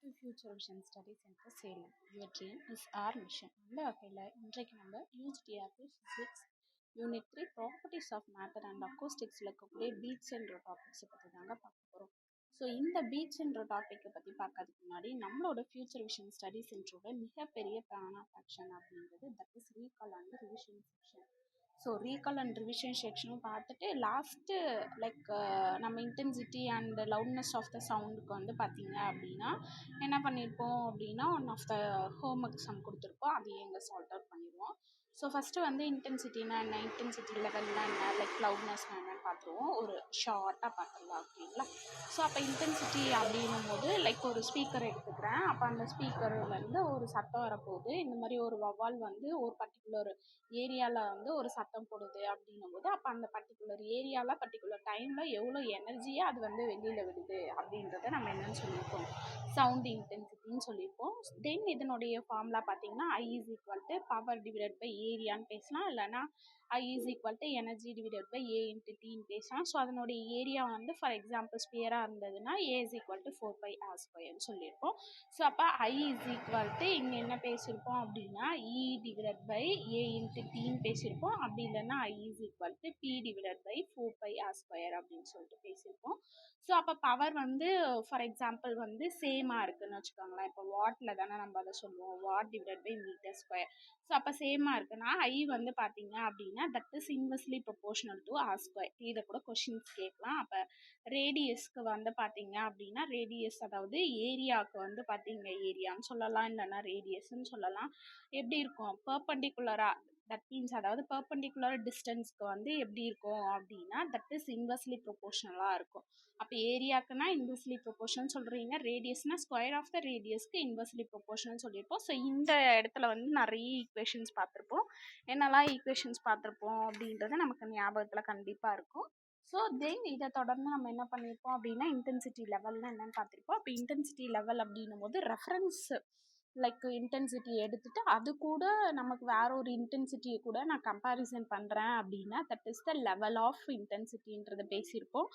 to Future Vision Study Center Salem. Your dream is our mission. அந்த வகையில் இன்றைக்கு நம்ம UGTRP Physics Unit 3 Properties of Matter and Acoustics இருக்கக்கூடிய beads என்ற டாபிக்ஸை பற்றி தாங்க பார்க்க போகிறோம். ஸோ இந்த பீட்ஸ் என்ற டாப்பிக்கை பற்றி பார்க்கறதுக்கு முன்னாடி நம்மளோட ஃபியூச்சர் விஷன் ஸ்டடி சென்டரோட மிகப்பெரிய பிளான் ஆஃப் ஆக்ஷன் அப்படிங்கிறது that is recall and revision section. So recall and revision செக்ஷனும் பார்த்துட்டு லாஸ்ட்டு நம்ம intensity and loudness of the சவுண்டுக்கு வந்து பார்த்தீங்க அப்படின்னா என்ன பண்ணியிருப்போம் அப்படின்னா one of the homework sum கொடுத்துருப்போம், அதையே எங்கே சால்வ் அவுட் பண்ணிடுவோம். ஸோ ஃபஸ்ட்டு வந்து இன்டென்சிட்டினா என்ன, இன்டென்சிட்டி லெவல்லாம் என்ன, லவுட்னஸ்னா என்னன்னு பார்த்துருவோம். ஒரு ஷார்ட்டாக பார்த்துடலாம் ஓகேங்களா. ஸோ அப்போ இன்டென்சிட்டி அப்படின்னும் போது ஒரு ஸ்பீக்கர் எடுத்துக்கிறேன். அப்போ அந்த ஸ்பீக்கர்லேருந்து ஒரு சத்தம் வரப்போகுது. இந்த மாதிரி ஒரு வவால் வந்து ஒரு பர்டிகுலர் ஏரியாவில் வந்து ஒரு சத்தம் போடுது அப்படின்னும் போது அப்போ அந்த பர்டிகுலர் ஏரியாவில் பர்டிகுலர் டைமில் எவ்வளோ எனர்ஜியை அது வந்து வெளியில் விடுது அப்படின்றத நம்ம என்னென்னு சொல்லியிருக்கோம், சவுண்ட் இன்டென்சிட்டின்னு சொல்லியிருப்போம். தென் இதனுடைய ஃபார்முலா பார்த்தீங்கன்னா I is equal to power divided by ஏரியான்னு பேசலாம், இல்லைனா I is equal to energy divided by A into Tன்னு பேசலாம். ஸோ அதனுடைய ஏரியா வந்து ஃபார் எக்ஸாம்பிள் ஸ்பியராக இருந்ததுன்னா A is equal to 4πr² சொல்லியிருப்போம். ஸோ அப்போ I is equal to இங்கே என்ன பேசியிருப்போம் அப்படின்னா E divided by A into Tன்னு பேசியிருப்போம். அப்படி இல்லைன்னா I is equal to P divided by 4πr² அப்படின்னு சொல்லிட்டு பேசியிருப்போம். ஸோ அப்போ பவர் வந்து ஃபார் எக்ஸாம்பிள் வந்து சேமாக இருக்குதுன்னு வச்சுக்கோங்களேன். இப்போ வாட்டில் தானே நம்ம அதை சொல்லுவோம், watt divided by metre square. So அப்போ சேமாக இருக்குன்னா I வந்து பார்த்தீங்க அப்படின்னா that is inversely proportional to r². இதை கூட கொஷின்ஸ் கேட்கலாம். அப்போ ரேடியஸ்க்கு வந்து பார்த்தீங்க அப்படின்னா ரேடியஸ் அதாவது ஏரியாவுக்கு வந்து பார்த்தீங்க ஏரியான்னு சொல்லலாம், இல்லைன்னா ரேடியஸ்ன்னு சொல்லலாம். எப்படி இருக்கும், பர்பண்டிகுலராக தட் மீன்ஸ் அதாவது பர்பண்டிகுலர் டிஸ்டன்ஸ்க்கு வந்து எப்படி இருக்கும் அப்படின்னா தட் இஸ் இன்வெர்ஸ்லி ப்ரொபோர்ஷனலாக இருக்கும். அப்போ ஏரியாக்குன்னா இன்வெர்ஸ்லி ப்ரொபோர்ஷன் சொல்கிறீங்க, ரேடியஸ்னா ஸ்கொயர் ஆஃப் த ரேடியஸ்க்கு இன்வெர்ஸ்லி ப்ரொபோர்ஷன் சொல்லியிருப்போம். ஸோ இந்த இடத்துல வந்து நிறைய ஈக்குவேஷன்ஸ் பார்த்துருப்போம். என்னெல்லாம் ஈக்குவேஷன்ஸ் பார்த்துருப்போம் அப்படின்றது நமக்கு ஞாபகத்தில் கண்டிப்பாக இருக்கும். ஸோ தென் இதை தொடர்ந்து நம்ம என்ன பண்ணியிருப்போம் அப்படின்னா இன்டென்சிட்டி லெவல்னா என்னென்னு பார்த்துருப்போம். அப்போ இன்டென்சிட்டி லெவல் அப்படின்னும் போது ரெஃபரன்ஸ் இன்டென்சிட்டி எடுத்துட்டு அது கூட நமக்கு வேற ஒரு இன்டென்சிட்டியை கூட நான் கம்பேரிசன் பண்ணுறேன் அப்படின்னா that is the level of இன்டென்சிட்டின்றதை பேசியிருப்போம்.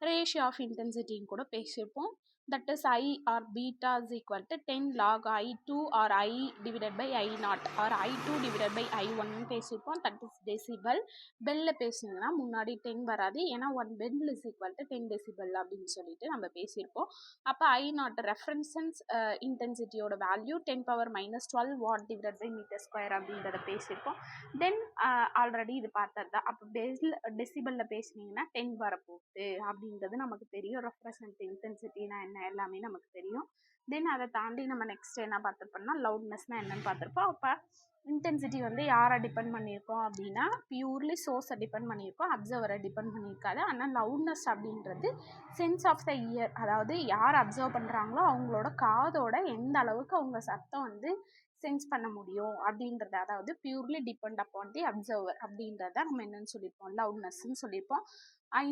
ரேஷியோ ஆஃப் இன்டென்சிட்டின்னு கூட பேசியிருப்போம். That is I or beta is equal to 10 log I2 or I divided by I0 or I2 divided by I1 பேசியிருப்போம். That is decibel. பெல்ல பேசினீங்கன்னா முன்னாடி 10 வராது, ஏன்னா 1 bel is equal to 10 decibel அப்படின்னு சொல்லிட்டு நம்ம பேசியிருப்போம். அப்போ I0 ரெஃபரன்சன்ஸ் இன்டென்சிட்டியோட value 10⁻⁻12 watt divided by metre square அப்படின்றத பேசியிருப்போம். தென் ஆல்ரெடி இது பார்த்தது தான். அப்போ டெசிபலில் பேசினீங்கன்னா 10 வரப்போகுது அப்படின்றது நமக்கு தெரியும். ரெஃப்ரசன்ட் இன்டென்சிட்டினா என்ன எல்லாமே நமக்கு தெரியும். தென் அதை தாண்டி நம்ம நெக்ஸ்ட் என்ன பார்த்துருப்போம்னா லவுட்னஸ்னால் என்னென்னு பார்த்துருப்போம். அப்போ இன்டென்சிட்டி வந்து யாரை டிபெண்ட் பண்ணியிருக்கோம் அப்படின்னா பியூர்லி சோர்ஸை டிபெண்ட் பண்ணியிருக்கோம், அப்சர்வரை டிபெண்ட் பண்ணியிருக்காது. ஆனால் லவுட்னஸ் அப்படின்றது சென்ஸ் ஆஃப் த இயர், அதாவது யார் அப்சர்வ் பண்ணுறாங்களோ அவங்களோட காதோட எந்த அளவுக்கு அவங்க சத்தம் வந்து சென்ஸ் பண்ண முடியும் அப்படின்றத, அதாவது பியூர்லி டிபெண்ட் அப்பான் தி அப்சர்வர் அப்படின்றத நம்ம என்னென்னு சொல்லியிருப்போம், லவுட்னஸ்ன்னு சொல்லியிருப்போம்.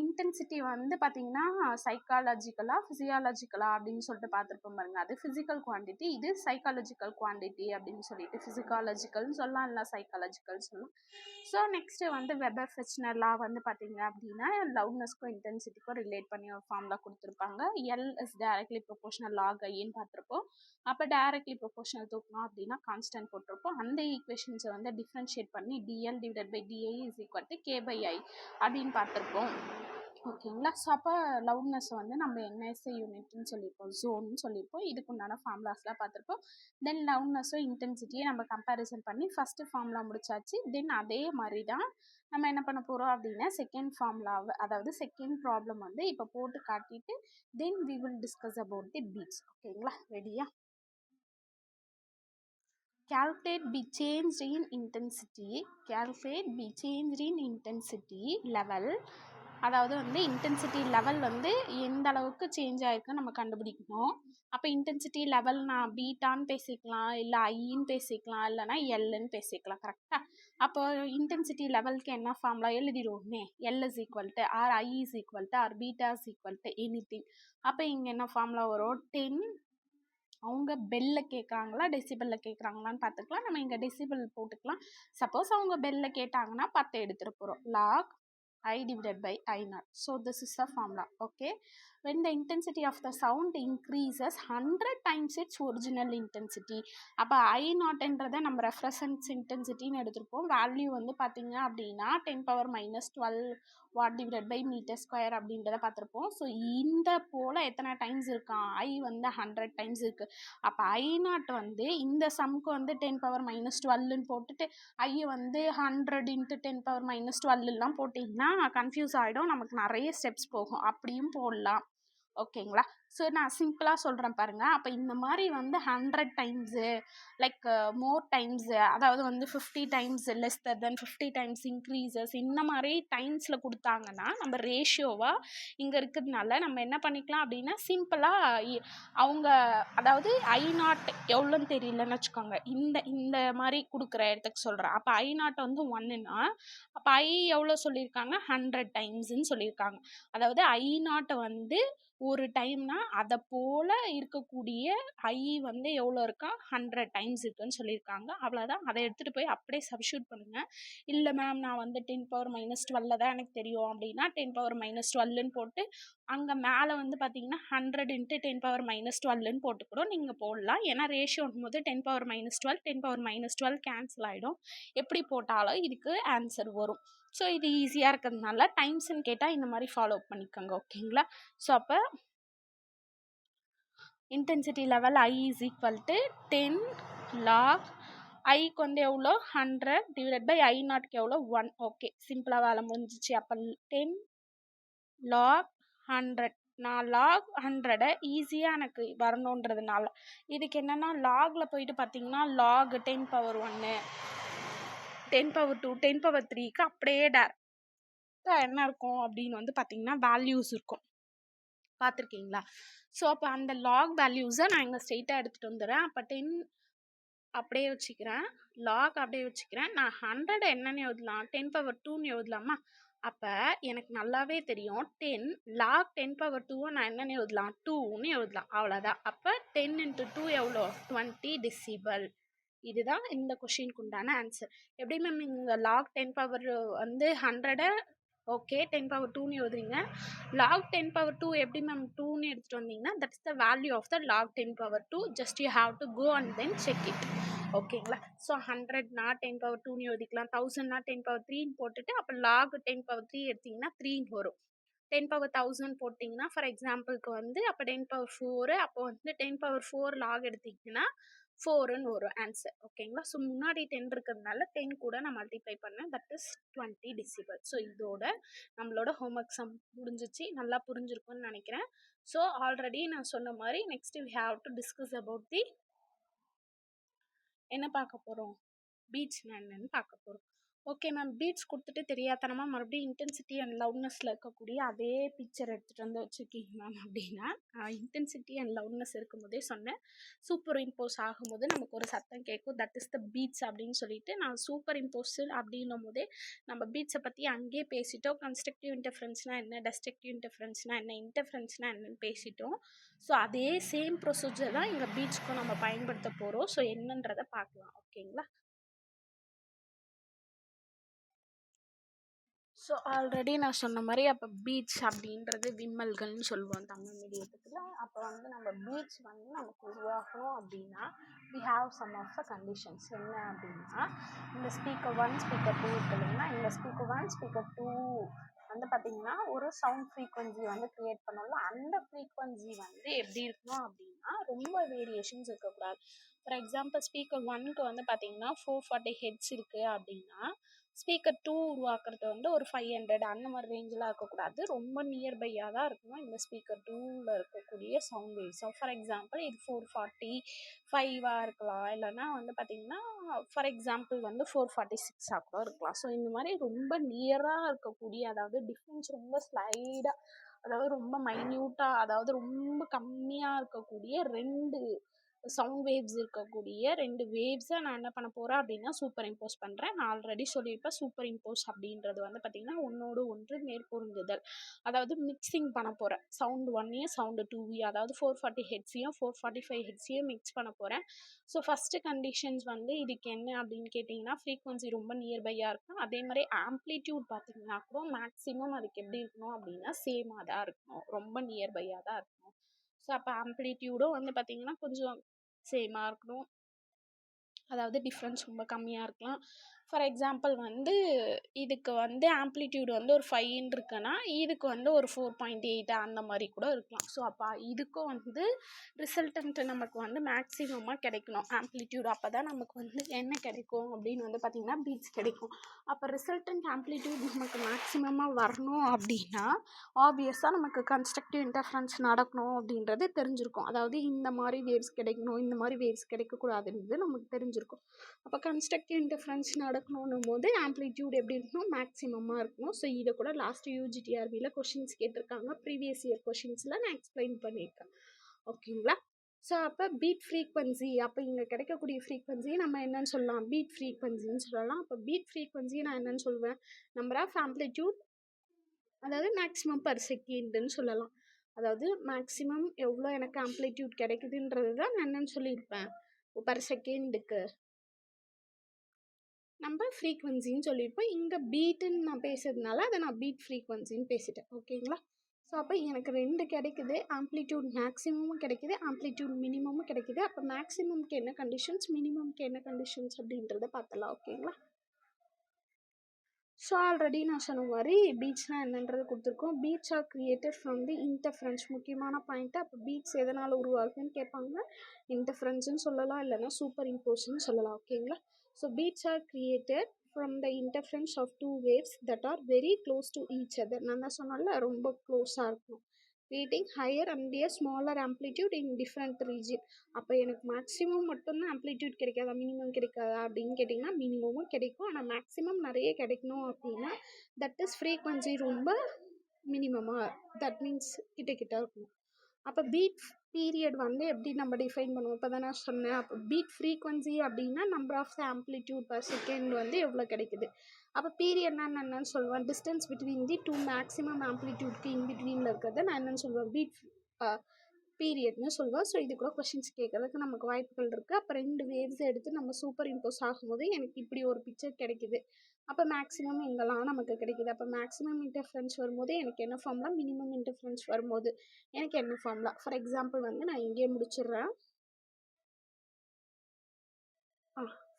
இன்டென்சிட்டி வந்து பார்த்தீங்கன்னா சைக்காலஜிக்கலா ஃபிசியாலஜிக்கலா அப்படின்னு சொல்லிட்டு பார்த்துருப்போம் பாருங்க. அது ஃபிசிக்கல் குவான்டிட்டி, இது சைக்காலஜிக்கல் குவான்டிட்டி அப்படின்னு சொல்லிட்டு ஃபிசிக்காலஜிக்கல்னு சொல்லலாம், இல்லை சைக்காலஜிக்கல் சொல்லலாம். ஸோ நெக்ஸ்ட்டு வந்து வெபர் ஃபெச்னர் லா வந்து பார்த்தீங்க அப்படின்னா லவுட்னஸ்க்கும் இன்டென்சிட்டிக்கும் ரிலேட் பண்ணி ஒரு ஃபார்முலா கொடுத்துருப்பாங்க. L is directly proportional log ஐன்னு பார்த்துருப்போம். அப்போ டைரக்ட்லி ப்ரொபோர்ஷனல் தூக்கணும் அப்படின்னா கான்ஸ்டன்ட் போட்டிருப்போம். அந்த ஈக்குவேஷன்ஸை வந்து டிஃப்ரென்ஷியேட் பண்ணி DL divided by DI is equal to K/I அப்படின்னு பார்த்துருப்போம். ஓகேங்களா. ஸோ அப்போ லவுட்னஸ் வந்து நம்ம NSI யூனிட்னு சொல்லியிருப்போம், ஜோன்னு சொல்லியிருப்போம். இதுக்கு உண்டான ஃபார்முலாஸ்லாம் பார்த்துருப்போம். தென் லவுட்னஸும் இன்டென்சிட்டியை நம்ம கம்பேரிசன் பண்ணி ஃபஸ்ட்டு ஃபார்முலா முடிச்சாச்சு. தென் அதே மாதிரி தான் நம்ம என்ன பண்ண போகிறோம் அப்படின்னா செகண்ட் ஃபார்முலாவை, அதாவது செகண்ட் ப்ராப்ளம் வந்து இப்போ போட்டு காட்டிட்டு then we will discuss about the beats. ஓகேங்களா, ரெடியா? Calculate be changed in intensity. Calculate be changed in intensity level. அதாவது வந்து இன்டென்சிட்டி லெவல் வந்து எந்த அளவுக்கு சேஞ்ச் ஆகிருக்குன்னு நம்ம கண்டுபிடிக்கணும். அப்போ இன்டென்சிட்டி லெவல் நான் பீட்டான்னு பேசிக்கலாம், இல்லை ஐன்னு பேசிக்கலாம், இல்லைனா எல்லுன்னு பேசிக்கலாம். கரெக்டாக? அப்போ இன்டென்சிட்டி லெவலுக்கு என்ன ஃபார்முலா எழுதிடுவோமே, L is equal to or I is equal to or beta is equal to anything. அப்போ இங்கே என்ன ஃபார்முலா வரும், 10 அவங்க பெல்ல கேட்குறாங்களா டெசிபலில் கேட்குறாங்களான்னு பார்த்துக்கலாம். நம்ம இங்கே டெசிபல் போட்டுக்கலாம். சப்போஸ் அவங்க பெல்ல கேட்டாங்கன்னா 10 எடுத்துகிட்டு போகிறோம். Log I divided by I0. So this is the formula. Okay. when the intensity of the sound increases 100 times its original intensity. அப்போ ஐ நாட்ன்றதை நம்ம ரெஃப்ரசன்ஸ் இன்டென்சிட்டின்னு எடுத்திருப்போம். வேல்யூ வந்து பார்த்தீங்க அப்படின்னா 10⁻12 watt divided by metre square அப்படின்றத பார்த்துருப்போம். ஸோ இந்த போல் எத்தனை டைம்ஸ் இருக்கான், ஐ வந்து 100 டைம்ஸ் இருக்குது. அப்போ ஐ நாட் வந்து இந்த சம்க்கு வந்து 10⁻12ன்னு போட்டுட்டு ஐ வந்து 100 × 10⁻12 போட்டிங்கன்னா கன்ஃபியூஸ் ஆகிடும், நமக்கு நிறைய ஸ்டெப்ஸ் போகும். அப்படியும் போடலாம். ஓகேங்களா. ஸோ நான் சிம்பிளாக சொல்கிறேன் பாருங்கள். அப்போ இந்த மாதிரி வந்து 100 டைம்ஸு லைக் மோர் டைம்ஸு, அதாவது வந்து 50 டைம்ஸ் லெஸ்தர் தென் 50 டைம்ஸ் இன்க்ரீசஸ், இந்த மாதிரி டைம்ஸில் கொடுத்தாங்கன்னா நம்ம ரேஷியோவாக இங்கே இருக்கிறதுனால நம்ம என்ன பண்ணிக்கலாம் அப்படின்னா சிம்பிளாக அவங்க அதாவது ஐ நாட் எவ்வளோன்னு தெரியலன்னு வச்சுக்கோங்க, இந்த மாதிரி கொடுக்குற இடத்துக்கு சொல்கிறேன். அப்போ ஐ நாட் வந்து 1ன்னா அப்போ ஐ எவ்வளோ சொல்லியிருக்காங்க, 100 டைம்ஸுன்னு சொல்லியிருக்காங்க. அதாவது ஐ நாட்டை வந்து ஒரு டைம்னா அதை போல் இருக்கக்கூடிய ஐ வந்து எவ்வளோ இருக்கா, 100 டைம்ஸ் இருக்குன்னு சொல்லியிருக்காங்க. அவ்வளோதான். அதை எடுத்துகிட்டு போய் அப்படியே சப்ஸ்டியூட் பண்ணுங்கள். இல்லை மேம் நான் வந்து 10⁻12 தான் எனக்கு தெரியும் அப்படின்னா 10⁻12ன்னு போட்டு அங்கே மேலே வந்து பார்த்தீங்கன்னா 100 × 10⁻12ன்னு போட்டு கூட நீங்கள் போடலாம். ஏன்னா ரேஷியோன்னும் போது 10⁻12 10⁻12 கேன்சல் ஆகிடும். எப்படி போட்டாலும் இதுக்கு ஆன்சர் வரும். ஸோ இது ஈஸியாக இருக்கிறதுனால டைம்ஸ்ன்னு கேட்டால் இந்த மாதிரி ஃபாலோ பண்ணிக்கோங்க. ஓகேங்களா. ஸோ அப்போ intensity level I is equal to 10 log ஐக்கு வந்து எவ்வளோ 100 டிவைடட் பை ஐ நாட்க்கு எவ்வளோ 1. ஓகே, சிம்பிளாக வேலை முடிஞ்சிச்சு. அப்போ 10 log 100. நான் லாக் 100 ஈஸியாக எனக்கு வரணுன்றதுனால இதுக்கு என்னென்னா லாகில் போயிட்டு பார்த்தீங்கன்னா லாக் 10⁻1 10⁻2 10⁻3க்கு அப்படியே டேரெக்டாக என்ன இருக்கும் அப்படின்னு வந்து பார்த்தீங்கன்னா வேல்யூஸ் இருக்கும். பார்த்துருக்கீங்களா. ஸோ அப்போ அந்த லாக் வேல்யூஸை நான் இங்கே ஸ்ட்ரெயிட்டாக எடுத்துகிட்டு வந்துடுறேன். அப்போ 10 அப்படியே வச்சுக்கிறேன், லாக் அப்படியே வச்சுக்கிறேன். நான் 100 என்னன்னு எழுதலாம், 10⁻2ன்னு எழுதலாமா. அப்போ எனக்கு நல்லாவே தெரியும் 10 log 10⁻2 நான் என்னென்னு எழுதலாம், 2ன்னு எழுதலாம். அவ்வளோதான். அப்போ 10 × 2 எவ்வளோ, 20 decibel. இதுதான் இந்த கொஷினுக்கு உண்டான ஆன்சர். எப்படி மேம் இங்கே லாக் 10 வந்து 100 ஓகே 10⁻2ன்னு எழுதுறீங்க, log 10⁻2 எப்படி மேம் 2ன்னு எடுத்துகிட்டு வந்தீங்கன்னா that's the value of the log 10⁻2. Just you have to go and then check it. ஓகேங்களா. ஸோ 100னா 10⁻2ன்னு எழுதிக்கலாம், 1000னா 10⁻3ன்னு போட்டுட்டு அப்போ log 10⁻3 எடுத்திங்கன்னா 3ன்னு வரும். 10⁻1000 போட்டிங்கன்னா ஃபார் எக்ஸாம்பிளுக்கு வந்து அப்போ 10⁻4, அப்போ வந்து 10⁻4 லாக் எடுத்திங்கன்னா 4ன்னு வரும் ஆன்சர். ஓகேங்களா. ஸோ முன்னாடி 10 இருக்கிறதுனால 10 கூட நான் மல்டிப்ளை பண்ணேன், தட் இஸ் 20 decibel. ஸோ இதோட நம்மளோட ஹோம்ஒர்க் சம் முடிஞ்சிச்சு. நல்லா புரிஞ்சிருக்கும்னு நினைக்கிறேன். ஸோ ஆல்ரெடி நான் சொன்ன மாதிரி next we have to discuss about the என்ன பார்க்க போகிறோம், பீட்ஸ்னா என்னன்னு பார்க்க போகிறோம். ஓகே மேம், பீட்ஸ் கொடுத்துட்டு தெரியாதனமாக மறுபடியும் இன்டென்சிட்டி அண்ட் லவுட்னஸில் இருக்கக்கூடிய அதே பிக்சர் எடுத்துகிட்டு வந்து வச்சுருக்கீங்க மேம் அப்படின்னா, இன்டென்சிட்டி அண்ட் லவுட்னஸ் இருக்கும்போதே சொன்னேன், சூப்பர் இம்போஸ் ஆகும்போது நமக்கு ஒரு சத்தம் கேட்கும், தட் இஸ் த பீட்ஸ் அப்படின்னு சொல்லிட்டு நான் சூப்பர் இம்போஸ் அப்படின்னும் போதே நம்ம பீட்ஸை பற்றி அங்கேயே பேசிட்டோம். கன்ஸ்ட்ரக்டிவ் இன்டர்ஃபரன்ஸ்னால் என்ன, டெஸ்ட்ரக்டிவ் இன்டர்ஃபரன்ஸ்னால் என்ன, இன்டர்ஃபரன்ஸ்னால் என்னன்னு பேசிட்டோம். ஸோ அதே சேம் ப்ரொசீஜர் தான் இங்கே பீட்ஸ்க்கும் நம்ம பயன்படுத்த போகிறோம். ஸோ என்னன்றதை பார்க்கலாம். ஓகேங்களா. ஸோ ஆல்ரெடி நான் சொன்ன மாதிரி அப்போ பீட்ஸ் அப்படின்றது விம்மல்கள்னு சொல்லுவோம் தமிழ் மீடியத்தில். அப்போ வந்து நம்ம பீட்ஸ் வந்து நமக்கு உருவாகணும் அப்படின்னா we have some of the conditions. என்ன அப்படின்னா இந்த ஸ்பீக்கர் 1 ஸ்பீக்கர் 2 இருக்கு இல்லைங்கன்னா, இந்த ஸ்பீக்கர் 1 ஸ்பீக்கர் 2 வந்து பார்த்திங்கன்னா ஒரு சவுண்ட் ஃப்ரீக்வன்சி வந்து க்ரியேட் பண்ணோம்ல, அந்த ஃப்ரீக்வன்சி வந்து எப்படி இருக்கணும் அப்படின்னா ரொம்ப வேரியேஷன்ஸ் இருக்கக்கூடாது. ஃபார் எக்ஸாம்பிள் ஸ்பீக்கர் 1க்கு வந்து பார்த்திங்கன்னா 440 ஹெட்ஸ் இருக்குது அப்படின்னா ஸ்பீக்கர் 2 உருவாக்குறது வந்து ஒரு 500 அந்த மாதிரி ரேஞ்செலாம் இருக்கக்கூடாது, ரொம்ப நியர்பையாக தான் இருக்கணும் இந்த ஸ்பீக்கர் 2வில் இருக்கக்கூடிய சவுண்ட் வேவ்ஸ். ஃபார் எக்ஸாம்பிள் இது 445 இருக்கலாம், இல்லைனா வந்து பார்த்திங்கன்னா ஃபார் எக்ஸாம்பிள் வந்து 446 கூட இருக்கலாம். ஸோ இந்த மாதிரி ரொம்ப நியராக இருக்கக்கூடிய, அதாவது டிஃப்ரென்ஸ் ரொம்ப ஸ்லைடாக, அதாவது ரொம்ப மைன்யூட்டாக, அதாவது ரொம்ப கம்மியாக இருக்கக்கூடிய 2 சவுண்ட் வேவ்ஸ் இருக்கக்கூடிய 2 வேவ்ஸை நான் என்ன பண்ண போகிறேன் அப்படின்னா சூப்பர் இம்போஸ் பண்ணுறேன். நான் ஆல்ரெடி சொல்லியிருப்பேன், சூப்பர் இம்போஸ் அப்படின்றது வந்து பார்த்திங்கன்னா ஒன்றோடு ஒன்று மேற்பொருந்துதல். அதாவது மிக்சிங் பண்ண போகிறேன். சவுண்ட் 1ஐயும் சவுண்டு 2ஐயும், அதாவது 440 ஹெட்ஸையும் 445 ஹெட்ஸையும் மிக்ஸ் பண்ண போகிறேன். ஸோ ஃபஸ்ட்டு கண்டிஷன்ஸ் வந்து இதுக்கு என்ன அப்படின்னு கேட்டிங்கன்னா, ஃப்ரீக்வன்சி ரொம்ப நியர்பையாக இருக்கும். அதே மாதிரி ஆம்ப்ளிடியூட் பார்த்திங்கன்னா கூட மேக்ஸிமம் அதுக்கு எப்படி இருக்கணும் அப்படின்னா சேமாக தான் இருக்கணும், ரொம்ப நியர்பையாக தான் இருக்கணும். ஸோ அப்போ ஆம்ப்ளிடியூடும் வந்து பார்த்திங்கன்னா கொஞ்சம் சேமாக இருக்கணும், அதாவது டிஃப்ரென்ஸ் ரொம்ப கம்மியாக இருக்கலாம். ஃபார் எக்ஸாம்பிள் வந்து இதுக்கு வந்து ஆம்ப்ளிடியூட் வந்து ஒரு 5 இருக்குன்னா இதுக்கு வந்து ஒரு 4.8 அந்த மாதிரி கூட இருக்கலாம். ஸோ அப்போ இதுக்கும் வந்து ரிசல்டன்ட் நமக்கு வந்து மேக்ஸிமமாக கிடைக்கணும் ஆம்ப்ளிடியூட். அப்போ தான் நமக்கு வந்து என்ன கிடைக்கும் அப்படின்னு வந்து பார்த்திங்கன்னா பீட்ஸ் கிடைக்கும். அப்போ ரிசல்டன்ட் ஆம்ப்ளிடியூட் நமக்கு மேக்ஸிமமாக வரணும் அப்படின்னா ஆப்வியஸாக நமக்கு கன்ஸ்ட்ரக்டிவ் இன்டர்ஃபரன்ஸ் நடக்கணும் அப்படின்றது தெரிஞ்சிருக்கும். அதாவது இந்த மாதிரி வேவ்ஸ் கிடைக்கணும், இந்த மாதிரி வேவ்ஸ் கிடைக்கக்கூடாதுன்றது நமக்கு தெரிஞ்சிருக்கும். அப்போ கன்ஸ்ட்ரக்டிவ் இன்டர்ஃபரன்ஸ் நடக்கணும் போது ஆம்ப்ளிடியூட் எப்படி இருக்கணும், மேக்ஸிமமாக இருக்கணும். ஸோ இதை கூட லாஸ்ட் யூஜிடிஆர்பியில் கொஷின்ஸ் கேட்டிருக்காங்க, ப்ரீவியஸ் இயர் கொஷின்ஸில் நான் எக்ஸ்பிளைன் பண்ணியிருக்கேன். ஓகேங்களா? ஸோ அப்போ பீட் ஃப்ரீக்வன்சி, அப்போ இங்கே கிடைக்கக்கூடிய ஃப்ரீக்வன்சியை நம்ம என்னன்னு சொல்லலாம், பீட் ஃப்ரீக்வன்சின்னு சொல்லலாம். அப்போ பீட் ஃப்ரீக்வன்சியை நான் என்னன்னு சொல்வேன், நம்பர் ஆஃப் ஆம்ப்ளிடியூட், அதாவது மேக்ஸிமம் பர் செகண்டுன்னு சொல்லலாம். அதாவது மேக்ஸிமம் எவ்வளோ எனக்கு ஆம்ப்ளிடியூட் கிடைக்குதுன்றது தான் நான் என்னன்னு சொல்லியிருப்பேன், பர் செகண்டுக்கு நம்ம ஃப்ரீக்வன்சின்னு சொல்லியிருப்போம். இங்கே பீட்டுன்னு நான் பேசுறதுனால அதை நான் பீட் ஃப்ரீக்வன்சின்னு பேசிட்டேன். ஓகேங்களா? ஸோ அப்போ எனக்கு 2 கிடைக்குது, ஆம்ப்ளிடியூட் மேக்ஸிமமும் கிடைக்குது, ஆம்ப்ளிடியூட் மினிமமும் கிடைக்குது. அப்போ மேக்ஸிமம்க்கு என்ன கண்டிஷன்ஸ், மினிமம்க்கு என்ன கண்டிஷன்ஸ் அப்படின்றத பார்த்தலாம். ஓகேங்களா? ஸோ ஆல்ரெடி நான் சொன்ன மாதிரி பீட்ஸ்னால் என்னன்றது கொடுத்துருக்கோம். Beats are created from the interference, முக்கியமான பாயிண்ட்டு. அப்போ பீட்ஸ் எதனால் உருவாகுதுன்னு கேட்பாங்க. இன்டர்ஃபரன்ஸ்னு சொல்லலாம், இல்லைன்னா சூப்பர் இம்போஸ்ன்னு சொல்லலாம். ஓகேங்களா? So beats are created from the interference of two waves that are very close to each other. நான் தான் சொன்னால ரொம்ப க்ளோஸாக இருக்கும், creating higher and a smaller amplitude in different region. அப்போ எனக்கு மேக்ஸிமம் மட்டும்தான் ஆம்ப்ளிடியூட் கிடைக்காதா, மினிமம் கிடைக்காதா அப்படின்னு கேட்டிங்கன்னா மினிமமும் கிடைக்கும். ஆனால் மேக்ஸிமம் நிறைய கிடைக்கணும் அப்படின்னா தட் இஸ் ஃப்ரீக்வன்சி ரொம்ப மினிமமாக, தட் மீன்ஸ் கிட்ட இருக்கணும். அப்போ பீட் பீரியட் வந்து எப்படி நம்ம டிஃபைன் பண்ணுவோம், இப்போ தான் நான் சொன்னேன். அப்போ பீட் ஃப்ரீக்வன்சி அப்படின்னா number of the amplitude per second வந்து எவ்வளோ கிடைக்குது. அப்போ பீரியட்னா நான் என்னென்னு சொல்லுவேன், டிஸ்டன்ஸ் பிட்வீன் தி 2 மேக்ஸிமம் ஆம்ப்ளிடியூட்க்கு இன்பிட்வீனில் இருக்கிறத நான் என்னென்னு சொல்லுவேன், பீட் பீரியட்னு சொல்லுவேன். ஸோ இது கூட கொஷின்ஸ் கேட்கறதுக்கு நமக்கு வாய்ப்புகள் இருக்குது. அப்போ 2 வேவ்ஸ் எடுத்து நம்ம சூப்பர் இம்போஸ் ஆகும்போது எனக்கு இப்படி ஒரு பிக்சர் கிடைக்குது. அப்போ மேக்ஸிமம் எங்கெல்லாம் நமக்கு கிடைக்குது. அப்போ மேக்ஸிமம் இன்டர்ஃபரன்ஸ் வரும்போது எனக்கு என்ன ஃபார்முலா, மினிமம் இன்டர்ஃபரன்ஸ் வரும்போது எனக்கு என்ன ஃபார்முலா. ஃபார் எக்ஸாம்பிள் வந்து நான் இங்கே முடிச்சிடுறேன்.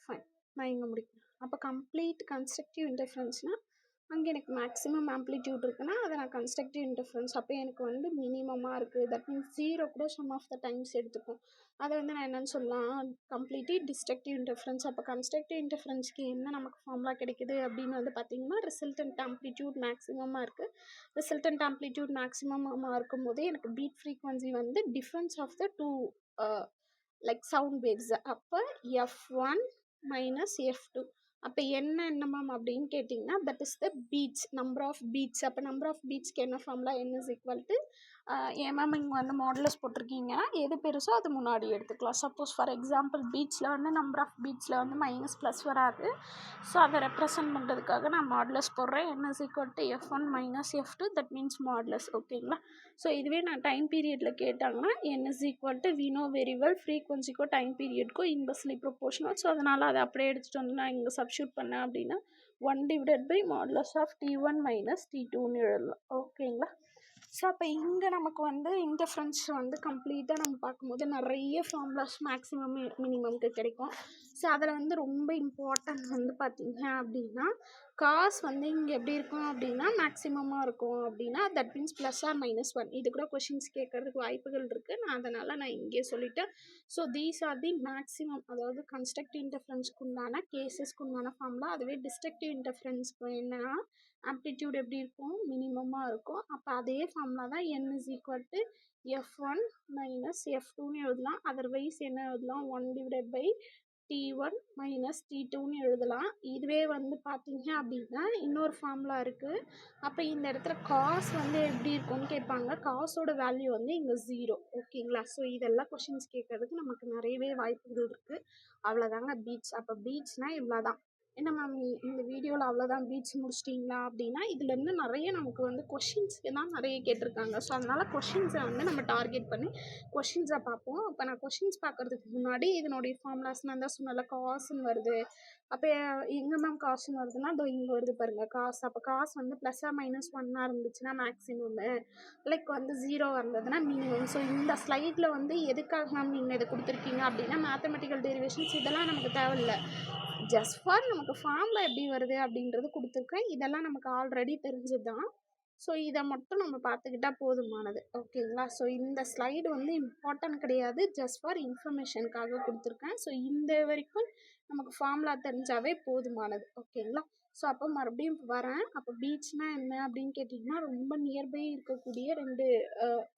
ஃபைன், நான் இங்கே முடிக்கிறேன். அப்போ கம்ப்ளீட் கன்ஸ்ட்ரக்டிவ் இன்டர்ஃபரன்ஸ்னால் அங்கே எனக்கு மேக்ஸிமம் ஆம்ப்ளிடியூட் இருக்குன்னா அதை நான் கன்ஸ்ட்ரக்டிவ் இன்டர்ஃபரன்ஸ். அப்போ எனக்கு வந்து மினிமமாக இருக்குது, தட் மீன்ஸ் 0 கூட சம் ஆஃப் த டைம்ஸ் எடுத்துக்கும். அதை வந்து நான் என்னென்னு சொல்லலாம், கம்ப்ளீட்லி டிஸ்ட்ரக்டிவ் இன்டர்ஃபரன்ஸ். அப்போ கன்ஸ்ட்ரக்டிவ் இன்டர்ஃபரன்ஸ்க்கு என்ன நமக்கு ஃபார்முலா கிடைக்குது அப்படின்னு வந்து பார்த்திங்கன்னா, ரிசல்டன்ட் ஆம்ப்ளிடியூட் மேக்ஸிமமாக இருக்குது. ரிசல்டன்ட் ஆம்ப்ளிடியூட் மேக்ஸிமமாக இருக்கும்போது எனக்கு பீட் ஃப்ரீக்வன்சி வந்து difference of the 2 like sound waves. அப்போ F1 மைனஸ் F2. அப்போ என்ன மேம் அப்படின்னு கேட்டிங்கன்னா that is the beats, number of beats. அப்போ நம்பர் ஆஃப் பீட்ஸ்க்கு என்ன formula, n is equal to ma'am இங்கே வந்து மாடுலஸ் போட்டிருக்கீங்கன்னா எது பெருசோ அது முன்னாடி எடுத்துக்கலாம். சப்போஸ் ஃபார் எக்ஸாம்பிள் பீட்ஸில் வந்து நம்பர் ஆஃப் பீட்ஸில் வந்து மைனஸ் ப்ளஸ் வராது. ஸோ அதை ரெப்ரசன்ட் பண்ணுறதுக்காக நான் மாடுலஸ் போடுறேன். n is equal to F1 minus F2, that means modulus. ஓகேங்களா? ஸோ இதுவே நான் டைம் பீரியடில் கேட்டாங்கன்னா n is equal to we know very well ஃப்ரீக்வன்சிக்கோ டைம் பீரியட்க்கோ இன்வெர்ஸ்லி ப்ரொபோர்ஷனல். ஸோ அதனால் அதை அப்படியே எடுத்துகிட்டு வந்து நான் இங்கே சப்ஸ்டியூட் பண்ணேன் அப்படின்னா 1 divided by modulus of T1 minus T2ன்னு எழுதலாம். ஓகேங்களா? ஸோ அப்போ இங்கே நமக்கு வந்து இன்டர்ஃபரன்ஸ் வந்து கம்ப்ளீட்டாக நம்ம பார்க்கும்போது நிறைய ஃபார்முலாஸ் மேக்ஸிமம் மினிமம்க்கு கிடைக்கும். ஸோ அதில் வந்து ரொம்ப இம்பார்ட்டன்ட் வந்து பார்த்திங்க அப்படின்னா காஸ் வந்து இங்கே எப்படி இருக்கும் அப்படின்னா மேக்ஸிமமாக இருக்கும் அப்படின்னா that means plus or minus 1. இது கூட கொஷின்ஸ் கேட்கறதுக்கு வாய்ப்புகள் இருக்குது. நான் அதனால் நான் இங்கே சொல்லிட்டேன். So these are the maximum, அதாவது கன்ஸ்ட்ரக்டிவ் இன்டர்ஃபரன்ஸ்க்கு உண்டான கேசஸ்க்கு உண்டான ஃபார்முலா. அதுவே டிஸ்ட்ரக்டிவ் இன்டர்ஃபரன்ஸ்க்கு என்னன்னா ஆம்ப்ளிடியூட் எப்படி இருக்கும், மினிமமாக இருக்கும். அப்போ அதே ஃபார்முலா தான் n is equal to F1 minus F2ன்னு எழுதலாம். அதர்வைஸ் என்ன எழுதலாம், 1 டிவைடட் பை T1 மைனஸ் T2ன்னு எழுதலாம். இதுவே வந்து பார்த்தீங்க அப்படின்னா இன்னொரு ஃபார்முலா இருக்குது. அப்போ இந்த இடத்துல காஸ் வந்து எப்படி இருக்கும்னு கேட்பாங்க. காசோட வேல்யூ வந்து இங்கே 0. ஓகேங்களா? ஸோ இதெல்லாம் கொஷின்ஸ் கேட்கறதுக்கு நமக்கு நிறையவே வாய்ப்புகள் இருக்குது. அவ்வளோதாங்க பீட்ஸ். அப்போ பீட்ஸ்னால் இவ்வளோ தான். என்ன மேம் இந்த வீடியோவில் அவ்வளோதான் பீட்ஸ் முடிச்சிட்டிங்களா அப்படின்னா, இதுலேருந்து நிறைய நமக்கு வந்து கொஷின்ஸ்க்கு தான் நிறைய கேட்டிருக்காங்க. ஸோ அதனால் கொஷின்ஸை வந்து நம்ம டார்கெட் பண்ணி கொஷின்ஸை பார்ப்போம். அப்போ நான் கொஷின்ஸ் பார்க்குறதுக்கு முன்னாடி இதனுடைய ஃபார்முலாஸ் நான் தான் சொன்னல காசுன்னு வருது. அப்போ எங்கே மேம் காசுன்னு வருதுன்னா அதோ இங்கே வருது பாருங்கள் காசு. அப்போ காசு வந்து ப்ளஸ்ஸாக மைனஸ் ஒன்னாக இருந்துச்சுன்னா மேக்ஸிமம்மு, லைக் வந்து 0 வந்ததுன்னா மினிமம். ஸோ இந்த ஸ்லைடில் வந்து எதுக்காக மேம் நீங்கள் இதை கொடுத்துருக்கீங்க அப்படின்னா மேத்தமெட்டிக்கல் டெரிவேஷன்ஸ் இதெல்லாம் நமக்கு தேவையில்லை. ஜஸ்ட் ஃபார் நமக்கு ஃபார்முலா எப்படி வருது அப்படின்றது கொடுத்துருக்கேன். இதெல்லாம் நமக்கு ஆல்ரெடி தெரிஞ்சது தான். ஸோ இதை மட்டும் நம்ம பார்த்துக்கிட்டா போதுமானது. ஓகேங்களா? ஸோ இந்த ஸ்லைடு வந்து இம்பார்ட்டன்ட் கிடையாது, ஜஸ்ட் ஃபார் இன்ஃபர்மேஷனுக்காக கொடுத்துருக்கேன். ஸோ இந்த வரைக்கும் நமக்கு ஃபார்முலா தெரிஞ்சாவே போதுமானது. ஓகேங்களா? ஸோ அப்போ மறுபடியும் வரேன். அப்போ பீச்னா என்ன அப்படின்னு கேட்டிங்கன்னா ரொம்ப நியர்பை இருக்கக்கூடிய 2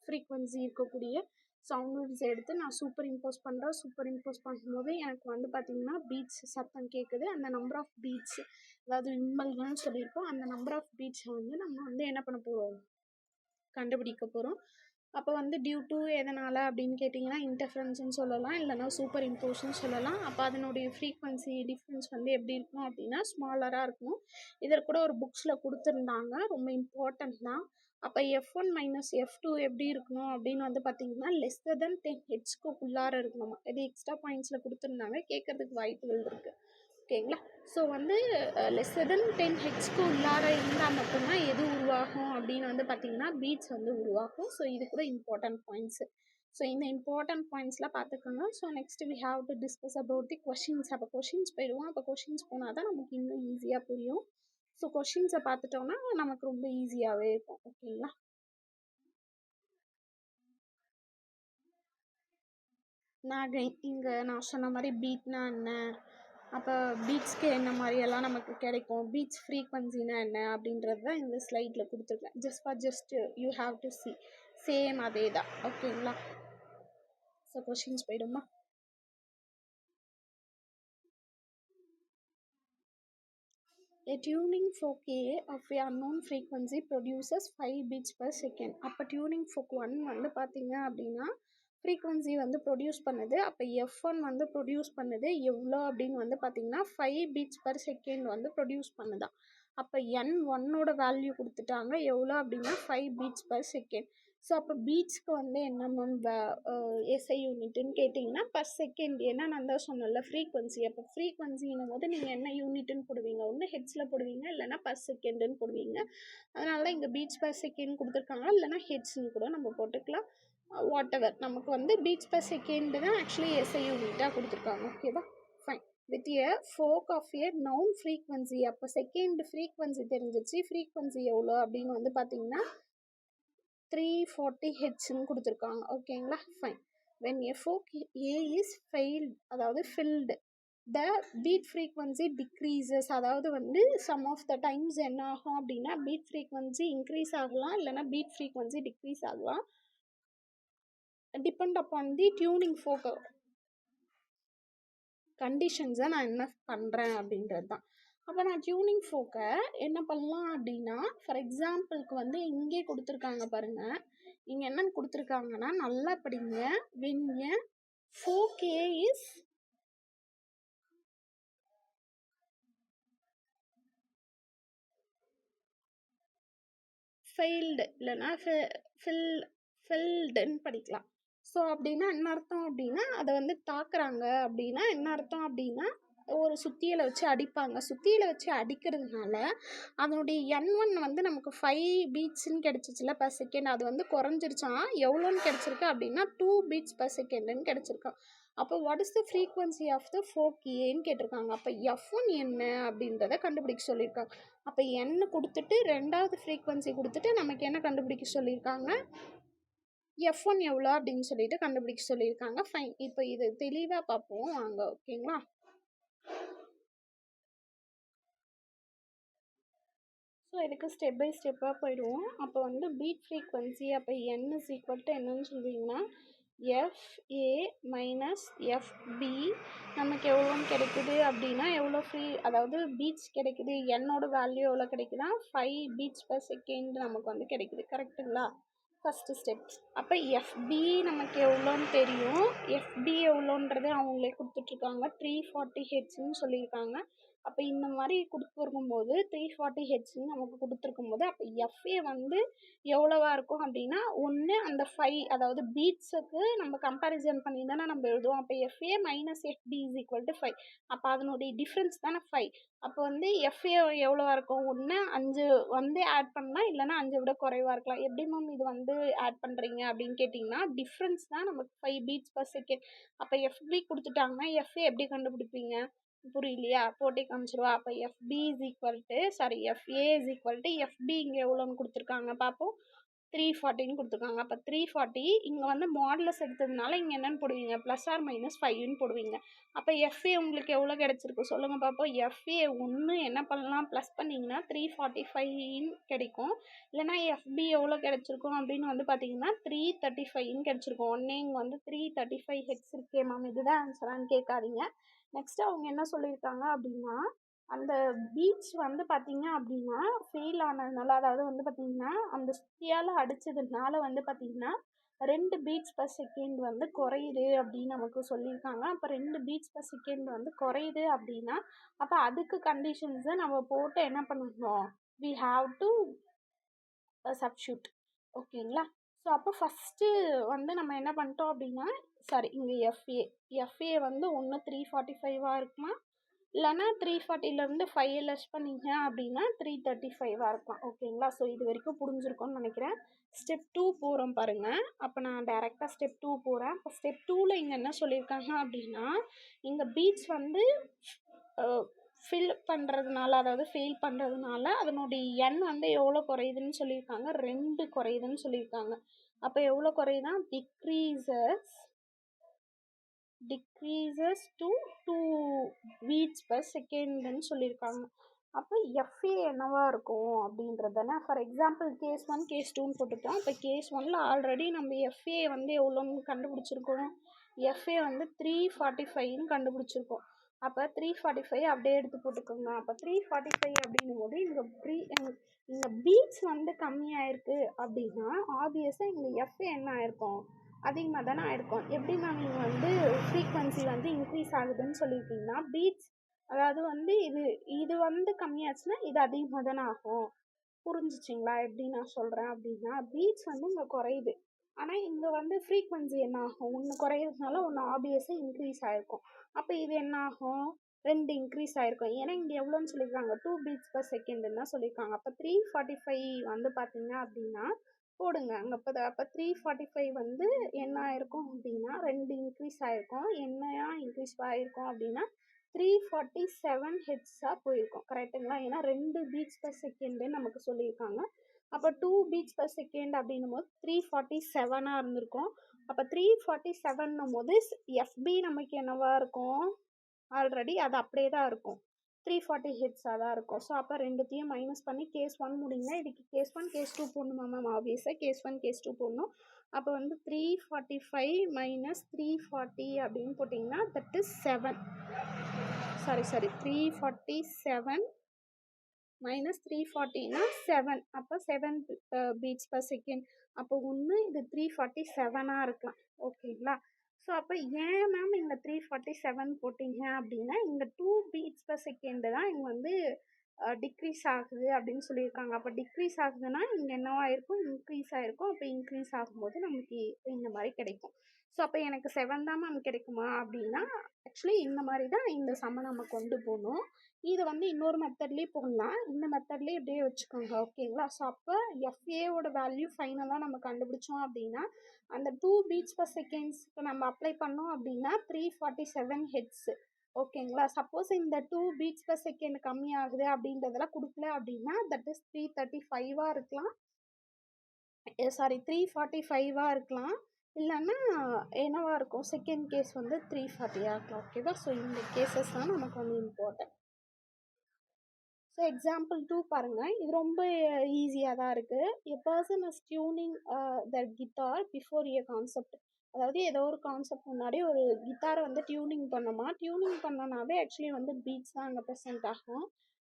ஃப்ரீக்வன்சி இருக்கக்கூடிய சவுண்ட் வேவ்ஸ் எடுத்து நான் சூப்பர் இம்போஸ் பண்ணுறேன். சூப்பர் இம்போஸ் பண்ணும்போது எனக்கு வந்து பார்த்திங்கன்னா பீட்ஸ் சத்தம் கேட்குது. அந்த நம்பர் ஆஃப் பீட்ஸ், அதாவது விம்மல்கள்னு சொல்லியிருப்போம், அந்த நம்பர் ஆஃப் பீட்ஸை வந்து நம்ம வந்து என்ன பண்ண போகிறோம், கண்டுபிடிக்க போகிறோம். அப்போ வந்து டியூ டு எதனால் அப்படின்னு கேட்டிங்கன்னா இன்டர்ஃபரன்ஸ்னு சொல்லலாம், இல்லைனா சூப்பர் இம்போஸ்ன்னு சொல்லலாம். அப்போ அதனுடைய ஃப்ரீக்வன்சி டிஃப்ரென்ஸ் வந்து எப்படி இருக்கும் அப்படின்னா ஸ்மாலராக இருக்கும். இதற்கு கூட ஒரு புக்ஸில் கொடுத்துருந்தாங்க, ரொம்ப இம்பார்ட்டன்ட் தான். அப்போ F1 மைனஸ் F2 எப்படி இருக்கணும் அப்படின்னு வந்து பார்த்தீங்கன்னா லெஸ்ஸர் தென் 10 ஹெட்ஸ்க்குள்ளார இருக்கணுமா. இது எக்ஸ்ட்ரா பாயிண்ட்ஸில் கொடுத்துருந்தாங்க, கேட்குறதுக்கு வாய்ப்புகள் இருக்குது. ஓகேங்களா? ஸோ வந்து லெஸ்ஸர் தென் 10 ஹெட்ஸ்க்கு உள்ளார இருந்தால் மட்டும்தான் எது உருவாகும் அப்படின்னு வந்து பார்த்தீங்கன்னா பீட்ஸ் வந்து உருவாகும். ஸோ இது கூட இம்பார்ட்டன்ட் பாயிண்ட்ஸு. ஸோ இந்த இம்பார்ட்டன்ட் பாயிண்ட்ஸ்லாம் பார்த்துக்கோங்க. So next we have to discuss about the questions. அப்போ கொஷின்ஸ் போயிடுவோம். அப்போ கொஷின்ஸ் போனால் தான் நமக்கு இன்னும் ஈஸியாக புரியும். ஸோ கொஷின்ஸை பார்த்துட்டோம்னா நமக்கு ரொம்ப ஈஸியாகவே இருக்கும். ஓகேங்களா? இங்கே நான் சொன்ன மாதிரி பீட்னா என்ன, அப்போ பீட்ஸ்க்கு என்ன மாதிரியெல்லாம் நமக்கு கிடைக்கும், பீட்ஸ் ஃப்ரீக்வன்சினா என்ன அப்படின்றது தான் இந்த ஸ்லைடில் கொடுத்துருக்கேன். Just you have to C same அதே தான். ஓகேங்களா? ஸோ கொஷின்ஸ் போயிடுமா? A tuning fork A of a unknown frequency produces 5 beats per second. அப்போ tuning fork 1 வந்து பார்த்தீங்க அப்படின்னா ஃப்ரீக்வன்சி வந்து ப்ரொடியூஸ் பண்ணுது. அப்போ F1 வந்து ப்ரொடியூஸ் பண்ணுது எவ்வளோ அப்படின்னு வந்து பார்த்தீங்கன்னா 5 பீட்ஸ் பர் செகண்ட் வந்து ப்ரொடியூஸ் பண்ணுதான். அப்போ N1ஓட வேல்யூ கொடுத்துட்டாங்க எவ்வளோ அப்படின்னா 5 பீட்ஸ் பர் செகண்ட். ஸோ அப்போ பீட்ஸ்க்கு வந்து என்ன மேம் எஸ்ஐ யூனிட்டுன்னு கேட்டிங்கன்னா பர் செகண்ட். ஏன்னா நான் தான் சொன்னல ஃப்ரீக்வன்சி. அப்போ ஃப்ரீக்வன்சின்னும் போது நீங்கள் என்ன யூனிட்டுன்னு போடுவீங்க, ஒன்று ஹெட்ஸில் போடுவீங்க இல்லைனா பர் செகண்டுன்னு போடுவீங்க. அதனால தான் இங்கே பீட்ஸ் பர் செகண்ட் கொடுத்துருக்காங்க, இல்லைனா ஹெட்ஸ்ன்னு கூட நம்ம போட்டுக்கலாம். வாட் எவர், நமக்கு வந்து பீட்ஸ் பர் செகண்ட் தான் ஆக்சுவலி எஸ்ஐ யூனிட்டாக கொடுத்துருக்காங்க. ஓகேவா? Fine. With a fork of a known frequency. அப்போ செகண்ட் ஃப்ரீக்வன்சி தெரிஞ்சிச்சு. ஃப்ரீக்வன்சி எவ்வளோ அப்படின்னு வந்து பார்த்தீங்கன்னா 340 ஹெட்ஸ்ன்னு கொடுத்துருக்காங்க. ஓகேங்களா? Fine. When a fork A is failed, அதாவது filed, the beat frequency decreases. அதாவது வந்து சம் ஆஃப் த டைம்ஸ் என்ன ஆகும் அப்படின்னா பீட் ஃப்ரீக்வன்சி இன்க்ரீஸ் ஆகலாம், இல்லைனா பீட் ஃப்ரீக்வன்சி டிக்ரீஸ் ஆகலாம், depend upon the tuning fork கண்டிஷன்ஸை நான் என்ன பண்ணுறேன் அப்படின்றது தான். அப்போ நான் டியூனிங் ஃபோக்கை என்ன பண்ணலாம் அப்படின்னா, ஃபார் எக்ஸாம்பிளுக்கு வந்து இங்கே கொடுத்துருக்காங்க பாருங்கள். இங்கே என்னன்னு கொடுத்துருக்காங்கன்னா நல்லா படிங்க. when a fork A is failed இல்லைனா filled படிக்கலாம். ஸோ அப்படின்னா என்ன அர்த்தம் அப்படின்னா அதை வந்து தாக்குறாங்க அப்படின்னா என்ன அர்த்தம் அப்படின்னா ஒரு சுத்தியலை வச்சு அடிப்பாங்க. சுத்தியலை வச்சு அடிக்கிறதுனால அதனுடைய N1 வந்து நமக்கு 5 பீட்ஸ்ன்னு கிடச்சிச்சில்ல பர் செகண்ட், அது வந்து குறைஞ்சிருச்சான். எவ்வளோன்னு கிடச்சிருக்கு அப்படின்னா 2 பீட்ஸ் பர் செகண்டுன்னு கிடச்சிருக்கான். அப்போ what is the frequency of the fork ஏன்னு கேட்டிருக்காங்க. அப்போ F1 என்ன அப்படின்றத கண்டுபிடிக்க சொல்லியிருக்காங்க. அப்போ N கொடுத்துட்டு ரெண்டாவது ஃப்ரீக்வன்சி கொடுத்துட்டு நமக்கு என்ன கண்டுபிடிக்க சொல்லியிருக்காங்க, F1 எவ்வளோ அப்படின்னு சொல்லிட்டு கண்டுபிடிக்க சொல்லியிருக்காங்க. ஃபைன். இப்போ இது தெளிவாக பார்ப்போம் வாங்க. ஓகேங்களா? ஸோ இதுக்கு ஸ்டெப் பை ஸ்டெப்பாக போயிடுவோம். அப்போ வந்து பீட் ஃப்ரீக்வன்சி அப்போ N இஸ் ஈக்குவல் டு என்னன்னு சொல்வீங்கன்னா FA மைனஸ் FB நமக்கு எவ்வளோன்னு கிடைக்குது அப்படின்னா எவ்வளோ ஃப்ரீ, அதாவது பீட்ஸ் கிடைக்குது. என்னோட வேல்யூ எவ்வளோ கிடைக்குதுன்னா 5 பீட்ஸ் per செகண்ட் நமக்கு வந்து கிடைக்குது. கரெக்டுங்களா? First step. அப்போ FB நமக்கு எவ்வளோன்னு தெரியும். FB எவ்வளோன்றது அவங்களே கொடுத்துட்ருக்காங்க. 340 ஹெட்ஸ்ன்னு சொல்லியிருக்காங்க. அப்போ இந்த மாதிரி கொடுத்துருக்கும்போது 340 ஹெட்ஸ்ன்னு நமக்கு கொடுத்துருக்கும்போது அப்போ FA வந்து எவ்வளவா இருக்கும் அப்படின்னா ஒன்று அந்த 5, அதாவது பீட்ஸுக்கு நம்ம கம்பேரிசன் பண்ணி தானே நம்ம எழுதுவோம். அப்போ FA minus FB is equal to 5. அப்போ அதனுடைய டிஃப்ரென்ஸ் தானே 5. அப்போ வந்து FA எவ்வளோவா இருக்கும், ஒன்று 5 வந்து ஆட் பண்ணலாம், இல்லைனா 5 விட குறைவாக இருக்கலாம். எப்படி மேம் இது வந்து ஆட் பண்ணுறீங்க அப்படின்னு கேட்டிங்கன்னா டிஃப்ரென்ஸ் தான் நமக்கு 5 பீட்ஸ் per செகண்ட். அப்போ FB கொடுத்துட்டாங்கன்னா FA எப்படி கண்டுபிடிப்பீங்க? புரியலையா? போட்டே காமிச்சிருவா. அப்போ FB is equal to FA is equal to FB இங்கே எவ்வளோன்னு கொடுத்துருக்காங்க பார்ப்போம். 340ன்னு கொடுத்துருக்காங்க. அப்போ 340 இங்கே வந்து மாடுலஸ் எடுத்ததுனால இங்கே என்னென்னு போடுவீங்க, ப்ளஸ் ஆர் மைனஸ் 5ன்னு போடுவீங்க. அப்போ FA உங்களுக்கு எவ்வளோ கிடச்சிருக்கு சொல்லுங்கள் பார்ப்போம். FA ஒன்று என்ன பண்ணலாம், ப்ளஸ் பண்ணிங்கன்னா 345ன்னு கிடைக்கும். இல்லைனா FB எவ்வளோ கிடச்சிருக்கும் அப்படின்னு வந்து பார்த்தீங்கன்னா 335ன்னு கிடச்சிருக்கும். ஒன்றே இங்கே வந்து 335 ஹெட்ஸ் இருக்கே மேம், இதுதான் ஆன்சரான்னு கேட்காதீங்க. நெக்ஸ்ட் அவங்க என்ன சொல்லியிருக்காங்க அப்படின்னா அந்த பீச் வந்து பார்த்தீங்க அப்படின்னா ஃபெயில் ஆனதுனால, அதாவது வந்து பார்த்தீங்கன்னா அந்த சுத்தியால் அடித்ததுனால வந்து பார்த்தீங்கன்னா 2 பீட்ஸ் per செகண்ட் வந்து குறையுது அப்படின்னு நமக்கு சொல்லியிருக்காங்க. அப்போ 2 பீட்ஸ் per செகண்ட் வந்து குறையுது அப்படின்னா அப்போ அதுக்கு கண்டிஷன்ஸை நம்ம போட்டு என்ன பண்ணணும், we have to substitute. ஓகேங்களா? ஸோ அப்போ ஃபஸ்ட்டு வந்து நம்ம என்ன பண்ணிட்டோம் அப்படின்னா இங்கே FA வந்து ஒன்று 345 இருக்கலாம், இல்லைனா 340லேருந்து 5 லெஸ் பண்ணிங்க அப்படின்னா 335 இருக்கலாம். ஓகேங்களா? ஸோ இது வரைக்கும் புரிஞ்சிருக்கும்னு நினைக்கிறேன். ஸ்டெப் 2 போகிறோம் பாருங்கள். அப்போ நான் டைரெக்டாக ஸ்டெப் 2 போகிறேன். இப்போ ஸ்டெப் 2ல் இங்கே என்ன சொல்லியிருக்காங்க அப்படின்னா இங்கே பீட்ஸ் வந்து ஃபில் பண்ணுறதுனால, அதாவது ஃபெயில் பண்ணுறதுனால அதனுடைய எண் வந்து எவ்வளோ குறையுதுன்னு சொல்லியிருக்காங்க, 2 குறையுதுன்னு சொல்லியிருக்காங்க. அப்போ எவ்வளோ குறையுதா, decreases to 2 beats per secondன்னு சொல்லியிருக்காங்க. அப்போ FA என்னவா இருக்கும் அப்படின்றதானே. ஃபார் எக்ஸாம்பிள் கேஸ் 1 கேஸ் 2ன்னு போட்டுட்டோம். இப்போ கேஸ் 1ல் ஆல்ரெடி நம்ம FA வந்து எவ்வளோன்னு கண்டுபிடிச்சிருக்கோம், FA வந்து 345ன்னு கண்டுபிடிச்சிருக்கோம். அப்போ 345 அப்படியே எடுத்து போட்டுக்கோங்க. அப்போ 345 அப்படின்னும் போது இங்கே பீட்ஸ் வந்து கம்மியாயிருக்கு அப்படின்னா ஆப்வியஸாக இங்கே FA என்ன ஆயிருக்கும், அதிகமாக தானே ஆயிருக்கும். எப்படி மேம் நீங்கள் வந்து ஃப்ரீக்வன்சி வந்து இன்க்ரீஸ் ஆகுதுன்னு சொல்லியிருக்கீங்கன்னா பீட்ஸ், அதாவது வந்து இது வந்து கம்மியாச்சுன்னா இது அதிகமாக தானே ஆகும். புரிஞ்சிச்சிங்களா எப்படி நான் சொல்கிறேன் அப்படின்னா பீட்ஸ் வந்து இங்கே குறையுது, ஆனால் இங்கே வந்து ஃப்ரீக்வன்சி என்ன ஆகும், ஒன்று குறையிறதுனால ஒன்று ஆப்வியஸாக இன்க்ரீஸ் ஆகிருக்கும். அப்போ இது என்ன ஆகும், 2 இன்க்ரீஸ் ஆகிருக்கும். ஏன்னா இங்கே எவ்வளோன்னு சொல்லியிருக்காங்க, 2 பீட்ஸ் per செகண்டுன்னு தான் சொல்லியிருக்காங்க. அப்போ 345 வந்து பார்த்தீங்க அப்படின்னா போடுங்க அங்கே. அப்போ 345 வந்து என்ன ஆயிருக்கும் அப்படின்னா 2 இன்க்ரீஸ் ஆகிருக்கும். என்னையா இன்க்ரீஸ் ஆகிருக்கும் அப்படின்னா 347 ஹெட்ஸாக போயிருக்கும். கரெக்டுங்களா? ஏன்னா 2 பீட்ஸ் per செகண்டுன்னு நமக்கு சொல்லியிருக்காங்க. அப்போ 2 பீட்ஸ் per செகண்ட் அப்படின்னும் போது 347 இருந்திருக்கும். அப்போ 347 போது FB நமக்கு என்னவா இருக்கும், ஆல்ரெடி அது அப்படியே தான் இருக்கும், 340 ஹெட்ஸாக தான் இருக்கும். ஸோ அப்போ ரெண்டுத்தையும் மைனஸ் பண்ணி கேஸ் 1 முடிங்க. இதுக்கு கேஸ் 1 கேஸ் 2 போடணுமா மேம்? ஆப்வியஸாக கேஸ் 1 கேஸ் 2 போடணும். அப்போ வந்து 345 மைனஸ் 340 அப்படின்னு போட்டிங்கன்னா தட் இஸ் 7. சாரி 347 மைனஸ் 340னா 7. அப்போ 7 பீட்ஸ் per செகண்ட். அப்போ ஒன்று இது 347 இருக்கலாம். ஓகேங்களா? ஸோ அப்போ ஏன் மேம் இங்கே 347 போட்டிங்க அப்படின்னா இங்கே 2 பீட்ஸ் per செகண்டு தான் இங்கே வந்து டிக்ரீஸ் ஆகுது அப்படின்னு சொல்லியிருக்காங்க. அப்போ டிக்ரீஸ் ஆகுதுன்னா இங்கே என்னவா இருக்கும், இன்க்ரீஸ் ஆகிருக்கும். அப்போ இன்க்ரீஸ் ஆகும்போது நமக்கு இந்த மாதிரி கிடைக்கும். ஸோ அப்போ எனக்கு 7 தான் மேம் கிடைக்குமா அப்படின்னா ஆக்சுவலி இந்த மாதிரி தான் இந்த சம்மை நம்ம கொண்டு போகணும். இதை வந்து இன்னொரு மெத்தட்லேயே போடலாம், இந்த மெத்தட்லேயே இப்படியே வச்சுக்கோங்க. ஓகேங்களா? ஸோ அப்போ FAவோட வேல்யூ ஃபைனலாக நம்ம கண்டுபிடிச்சோம் அப்படின்னா அந்த 2 பீட்ஸ் per செகண்ட்ஸ்க்கு நம்ம அப்ளை பண்ணோம் அப்படின்னா 347 ஹெட்ஸு. ஓகேங்களா? சப்போஸ் இந்த 2 பீட்ஸ் per செகண்ட் கம்மியாகுது அப்படின்றதெல்லாம் கொடுக்கல அப்படின்னா தட் இஸ் 335 இருக்கலாம், 345 இருக்கலாம், இல்லைன்னா என்னவா இருக்கும், செகண்ட் கேஸ் வந்து 340 இருக்கலாம். ஓகேவா? ஸோ இந்த கேசஸ் தான் நமக்கு வந்து இம்பார்ட்டன்ட். ஸோ எக்ஸாம்பிள் 2 பாருங்கள். இது ரொம்ப ஈஸியாக தான் இருக்குது. A person is tuning the guitar before a concept. அதாவது ஏதோ ஒரு கான்செப்ட் முன்னாடி ஒரு கிட்டாரை வந்து டியூனிங் பண்ணோமா, டியூனிங் பண்ணோனாவே ஆக்சுவலி வந்து பீட்ஸ் தான் அங்கே ப்ரெசென்ட் ஆகும்.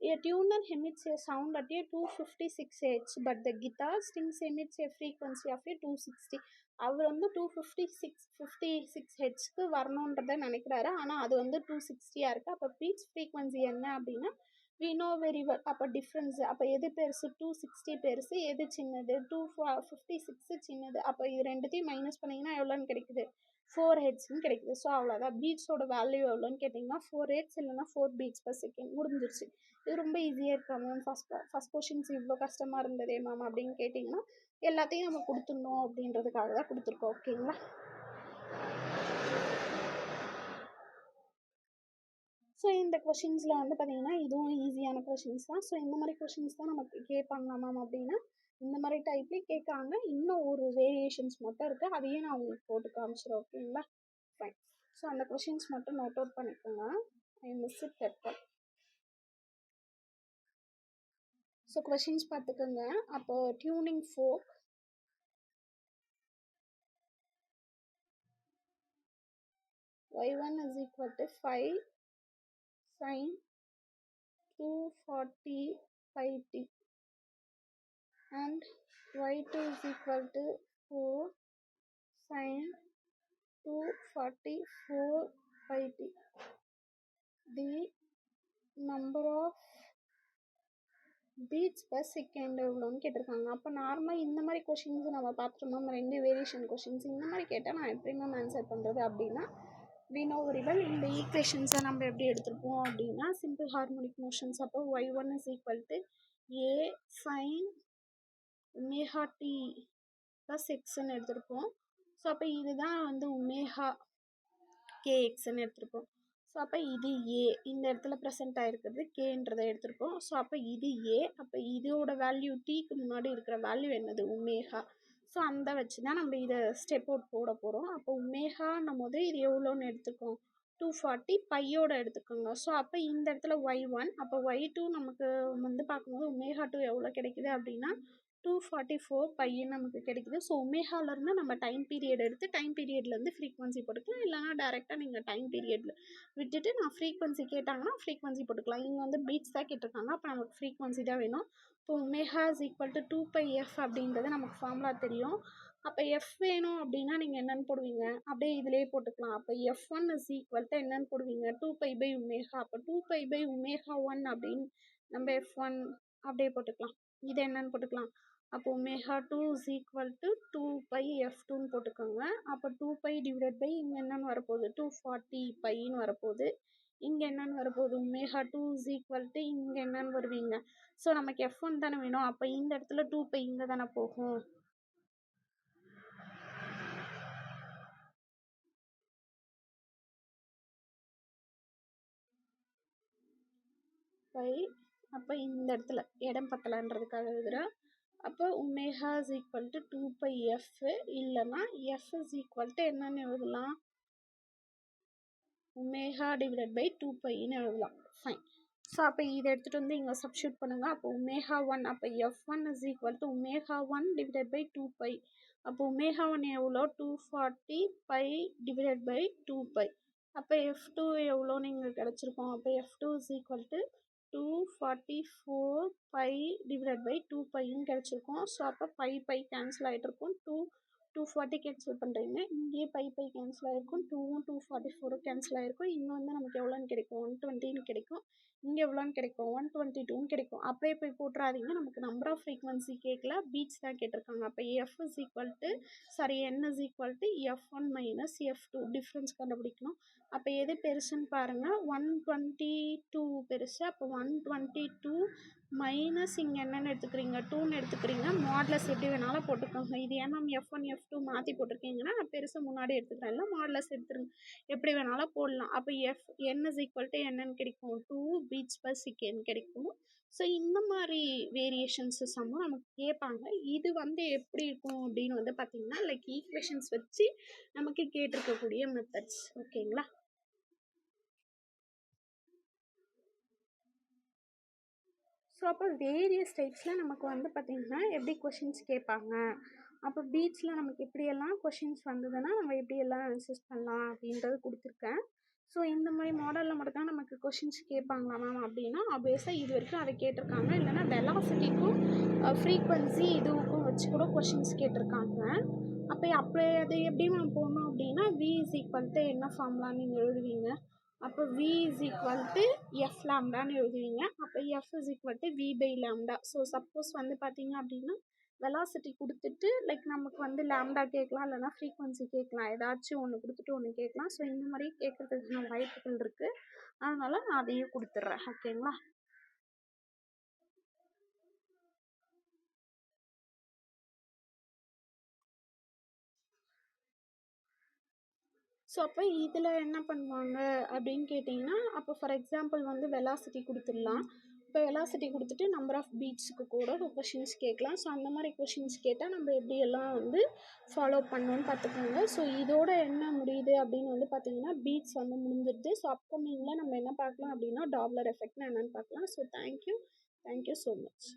A tuner emits a sound at a 256 Hz, but the guitar strings emits a frequency of a 260. அவர் வந்து 256 ஹெட்ஸ்க்கு வரணுன்றதை நினைக்கிறாரு, ஆனால் அது வந்து 260 இருக்குது. அப்போ பீட்ஸ் ஃப்ரீக்வன்சி என்ன அப்படின்னா வி நோ வெரி வெல். அப்போ டிஃப்ரென்ஸ், அப்போ எது பெருசு, 260 பெருசு, எது சின்னது, 256 சின்னது. அப்போ இது ரெண்டுத்தையும் மைனஸ் பண்ணிங்கன்னா எவ்வளோன்னு கிடைக்குது, 4 ஹெட்ஸ்ன்னு கிடைக்குது. ஸோ அவ்வளோதான். பீட்ஸோட வேல்யூ எவ்வளோன்னு கேட்டிங்கன்னா 4 ஹெட்ஸ் இல்லைனா 4 பீட்ஸ் பர் செகண்ட். முடிஞ்சிருச்சு. இது ரொம்ப ஈஸியாக இருக்கா மேம், ஃபஸ்ட் கொஷின்ஸ் இவ்வளோ கஷ்டமாக இருந்ததே மேம் அப்படின்னு கேட்டிங்கன்னா எல்லாத்தையும் நம்ம கொடுத்துடணும் அப்படின்றதுக்காக தான் கொடுத்துருக்கோம். ஓகேங்களா? ஸோ இந்த கொஷின்ஸில் வந்து பார்த்தீங்கன்னா இதுவும் ஈஸியான கொஷின்ஸ் தான். ஸோ இந்த மாதிரி கொஷின்ஸ் தான் நமக்கு கேட்பாங்களா மேம் அப்படின்னா இந்த மாதிரி டைப்லேயே கேட்காங்க. இன்னும் ஒரு வேரியேஷன்ஸ் மட்டும் இருக்குது, அதையும் நான் உங்களுக்கு போட்டு காமிச்சிடுறேன். ஓகேங்களா? ஃபைன். ஸோ அந்த கொஷின்ஸ் மட்டும் நோட் அவுட் பண்ணிக்கோங்க. I miss it that one. So questions பார்த்துக்கோங்க. அப்போ tuning folk, y1 is equal to 5 sin 240 pi t and y2 is equal to 4 sin 244 pi t. The number of beads per second எவ்வளோன்னு கேட்டிருக்காங்க. அப்போ நார்மலாக இந்த மாதிரி questions நம்ம பார்த்துருந்தோம், ரெண்டு வேரியேஷன் கொஷின்ஸ். இந்த மாதிரி கேட்டால் நான் எப்படி மேம் ஆன்சர் பண்ணுறது அப்படின்னா we know very well. இந்த ஈக்குவேஷன்ஸை நம்ம எப்படி எடுத்துருப்போம் அப்படின்னா சிம்பிள் ஹார்மோனிக் மோஷன்ஸ். அப்போ y1 is equal to a sin omega T plus எக்ஸ்ன்னு எடுத்திருப்போம். ஸோ அப்போ இதுதான் வந்து ஒமேகா கேஎக்ஸ்ன்னு எடுத்திருப்போம். ஸோ அப்போ இது ஏ, இந்த இடத்துல ப்ரெசென்ட் ஆகிருக்கிறது கேன்றதை எடுத்திருப்போம். ஸோ அப்போ இது ஏ, அப்போ இதோட வேல்யூ டீக்கு முன்னாடி இருக்கிற வேல்யூ என்னது, ஒமேகா. ஸோ அந்த வச்சு தான் நம்ம இதை ஸ்டெப் அவுட் போட போகிறோம். அப்போ ஒமேகான்னும் போது இது எவ்வளோன்னு எடுத்துக்கோம், 240 பையோட எடுத்துக்கோங்க. ஸோ அப்போ இந்த இடத்துல y1, அப்போ y2 நமக்கு வந்து பார்க்கும்போது ஒமேகா2 எவ்வளோ கிடைக்குது அப்படின்னா 244 பையன் நமக்கு கிடைக்குது. ஸோ ஒமேகாலேருந்து நம்ம டைம் பீரியட் எடுத்து டைம் பீரியட்லேருந்து ஃப்ரீக்வன்சி போட்டுக்கலாம். இல்லைனா டேரெக்டாக நீங்கள் டைம் பீரியடில் விட்டுட்டு நான் ஃப்ரீக்வன்சி கேட்டாங்கன்னா ஃப்ரீக்வன்சி போட்டுக்கலாம். இங்கே வந்து பீட்ஸ் தான் கேட்டிருக்காங்க, அப்போ நமக்கு ஃப்ரீக்வன்சி தான் வேணும். இப்போ omega is equal to 2πf அப்படின்றது நமக்கு ஃபார்முலா தெரியும். அப்போ எஃப் வேணும் அப்படின்னா நீங்கள் என்னென்னு போடுவீங்க, அப்படியே இதிலே போட்டுக்கலாம். அப்போ f1 இஸ் ஈக்குவல் டு என்னென்னு போடுவீங்க, 2π/ஒமேகா. அப்போ 2π/ஒமேகா1 அப்படின்னு நம்ம f1 அப்படியே போட்டுக்கலாம். இது என்னென்னு போட்டுக்கலாம். அப்போ ஒமேகா2 இஸ் ஈக்குவல் டு 2πf2ன்னு போட்டுக்கோங்க. அப்போ 2π டிவைட் பை இங்கே என்னென்னு வரப்போகுது, 240 பைன்னு வரப்போகுது. இங்கே என்னென்னு வரப்போகுது, ஒமேகா2 இஸ் ஈக்குவல் டு இங்கே என்னென்னு வருவீங்க. ஸோ நமக்கு f1 தானே வேணும், அப்போ இந்த இடத்துல 2π இங்கே தானே போகும். பை, அப்போ இந்த இடத்துல இடம் பத்தலான்றதுக்காக எழுதுகிறேன். அப்போ omega is equal to 2πf, இல்லைன்னா f இஸ் ஈக்குவல் டு என்னென்னு எழுதலாம், ஒமேகா டிவைட் பை 2πன்னு எழுதலாம். ஃபைன். ஸோ அப்போ இதை எடுத்துகிட்டு வந்து இங்கே சப்ஸ்டியூட் பண்ணுங்கள். அப்போ ஒமேகா1, அப்போ f1 இஸ் ஈக்குவல் டு ஒமேகா1 டிவைட் பை 2π. அப்போ ஒமேகா1 எவ்வளோ, 240 பை டிவைட் பை 2π. அப்போ f2 எவ்வளோ நீங்கள் கிடச்சிருக்கோம். அப்போ f2 is equal to 244 pi divide by 2πன்னு கிடச்சிருக்கோம். ஸோ அப்போ பை கேன்சல் ஆகிட்டு இருக்கும். 240 கேன்சல் பண்ணுறீங்க, இங்கேயே பை கேன்சல் ஆகிருக்கும். 2வும் 244 கேன்சல் ஆகிருக்கும். இங்கே வந்து நமக்கு எவ்வளோன்னு கிடைக்கும், 120ன்னு கிடைக்கும். இங்கே எவ்வளோன்னு கிடைக்கும், 122ன்னு கிடைக்கும். அப்படியே போய் போட்டுறாதீங்க, நமக்கு நம்பர் ஆஃப் ஃப்ரீக்வன்சி கேட்கல, பீட்ஸ் தான் கேட்டிருக்காங்க. அப்போ f is equal to n is equal to f1 minus f2 difference கண்டுபிடிக்கணும். அப்போ எது பெருசுன்னு பாருங்கள், 122 பெருசு. அப்போ 122 மைனஸ் இங்கே என்னென்னு எடுத்துக்கிறீங்க, 2ன்னு எடுத்துக்கிறீங்க. மாட்லஸ் எப்படி வேணாலும் போட்டுக்கோங்க. இது மேம் f1 f2 மாற்றி போட்டிருக்கீங்கன்னா நான் பெருசு முன்னாடி எடுத்துக்கிறேன், இல்லை மாட்லஸ் எடுத்துருங்க, எப்படி வேணாலும் போடலாம். அப்போ n இஸ் ஈக்குவல் டு என்னென்னு கிடைக்கும், 2 பீட்ஸ் பர் செகண்ட் கிடைக்கும். ஸோ இந்த மாதிரி வேரியேஷன்ஸ் சம்மும் நமக்கு கேட்பாங்க. இது வந்து எப்படி இருக்கும் அப்படின்னு வந்து பார்த்தீங்கன்னா லைக் ஈக்குவேஷன்ஸ் வச்சு நமக்கு கேட்டிருக்கக்கூடிய மெத்தட்ஸ். ஓகேங்களா? ஸோ அப்போ வேரியஸ் டைப்ஸில் நமக்கு வந்து பார்த்திங்கன்னா எப்படி கொஷின்ஸ் கேட்பாங்க அப்போ பீட்ஸில் நமக்கு எப்படியெல்லாம் கொஷின்ஸ் வந்ததுன்னா நம்ம எப்படியெல்லாம் ஆன்சர்ஸ் பண்ணலாம் அப்படின்றது கொடுத்துருக்கேன். ஸோ இந்த மாதிரி மாடலில் மட்டும் தான் நமக்கு கொஷின்ஸ் கேட்பாங்களா மேம் அப்படின்னா ஆப்வியஸாக இது வரைக்கும் அதை கேட்டிருக்காங்க. இல்லைனா வெலாசிட்டிக்கும் ஃப்ரீக்வன்சி இதுவுக்கும் வச்சு கூட கொஷின்ஸ் கேட்டிருக்காங்க. அப்போ அது எப்படி மேம் போடணும் அப்படின்னா v இஸ் ஈக்குவல் டு என்ன ஃபார்முலான்னு நீங்கள் எழுதுவீங்க. அப்போ v is equal to F லாம்டான்னு எழுதுவீங்க. அப்போ F is equal to v by lambda. So suppose வந்து பார்த்தீங்க அப்படின்னா வெலாசிட்டி கொடுத்துட்டு லைக் நமக்கு வந்து லாம்டா கேட்கலாம், இல்லைனா ஃப்ரீக்வன்சி கேட்கலாம். ஏதாச்சும் ஒன்று கொடுத்துட்டு ஒன்று கேட்கலாம். ஸோ இந்த மாதிரி கேட்குறதுக்கான வாய்ப்புகள் இருக்குது. அதனால் நான் அதையே கொடுத்துட்றேன். ஓகேங்களா? ஸோ அப்போ இதில் என்ன பண்ணுவாங்க அப்படின்னு கேட்டிங்கன்னா, அப்போ ஃபார் எக்ஸாம்பிள் வந்து வெலாசிட்டி கொடுத்துடலாம். இப்போ வெலாசிட்டி கொடுத்துட்டு நம்பர் ஆஃப் பீட்ஸுக்கு கூட கொஷின்ஸ் கேட்கலாம். ஸோ அந்த மாதிரி கொஷின்ஸ் கேட்டால் நம்ம எப்படியெல்லாம் வந்து ஃபாலோ பண்ணோன்னு பார்த்துக்கோங்க. ஸோ இதோட என்ன முடியுது அப்படின்னு வந்து பார்த்தீங்கன்னா பீட்ஸ் வந்து முடிஞ்சிடுது. ஸோ அப்கமிங்கில் நம்ம என்ன பார்க்கலாம் அப்படின்னா டாப்லர் எஃபெக்ட்னா என்னென்னு பார்க்கலாம். So thank you so much.